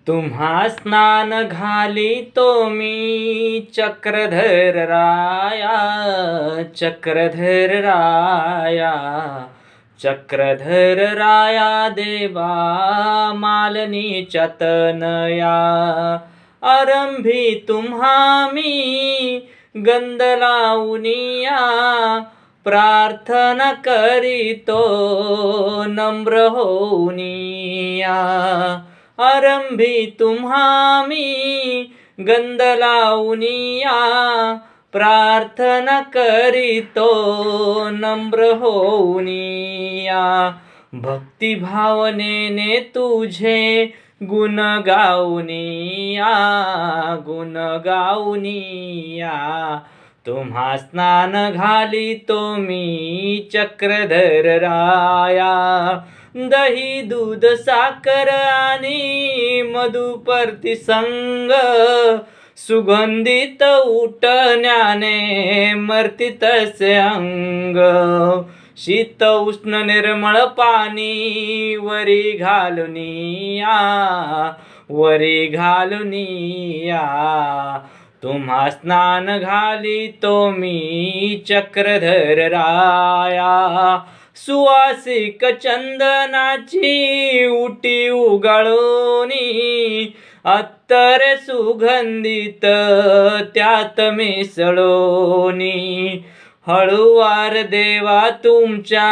तुम्हा स्नान घाली तो मी चक्रधर राया, चक्रधर राया, चक्रधर राया देवा मालनीच्या तनया। आरंभी तुम्हा मी गंध लावूनिया, प्रार्थना करीतो नम्र होऊनिया। आरंभी तुम्हा मी गंध लावूनिया, प्रार्थना करीतो नम्र होऊनिया। भक्ती भावनेने तुझे गुण गाऊनिया, गुण गाऊनिया। तुम्हा स्नान घाली तो मी चक्रधर राया। दही दूध साखर आणि मधुपर्ती संग, सुगंधित उठण्याने मरती तसे अंग। शीत उष्ण निर्मळ पाणी वरी घालुनिया, वरी घालुनिया। तुम्हा स्नान घाली तो मी चक्रधर राया। सुवासिक चंदनाची उटी उगाळूनी, अत्तर सुगंधित त्यात मिसळूनी। हळूवार देवा तुमच्या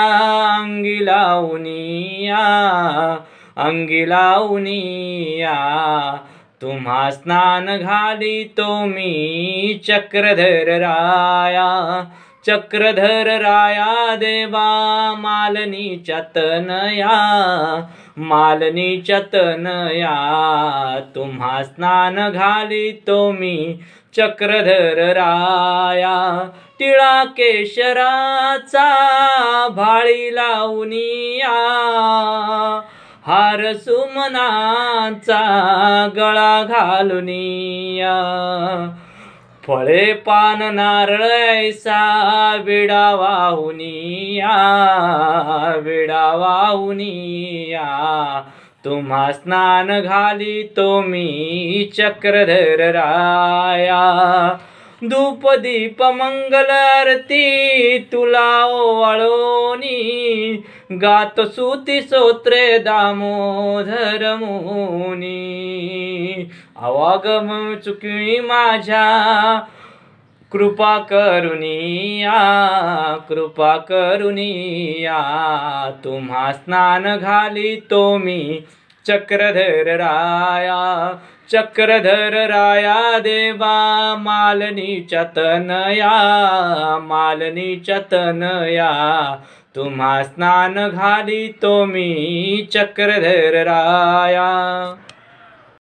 अंगी लावूनिया, अंगी लावूनिया। तुम्हा स्नान घाली तो मी चक्रधर राया, चक्रधर राया देवा मालनीच्या तनया, मालनीच्या तनया। तुम्हा स्नान घाली तो मी चक्रधर राया। टिळा केशराचा भाळी लावूनिया, हार सुमनाचा गळा घालुनिया। फळे पान नारळ ऐसा विडा वाहुनिया, विडा वाहुनिया। तुम्हा स्नान घाली तो मी चक्रधर राया। धूप दीप मंगल आरती तुला ओवाळोनी, गात स्तुती स्तोत्रे दामोदर मुनी। आवागम चुकवी माझ्या कृपा करुनिया, कृपा करुनिया। तुम्हा स्नान घाली तो मी चक्रधर राया, चक्रधर राया देवा मालनीच्या तनया, मालनीच्या तनया। तुम्हा स्नान घाली तो मी चक्रधर राया।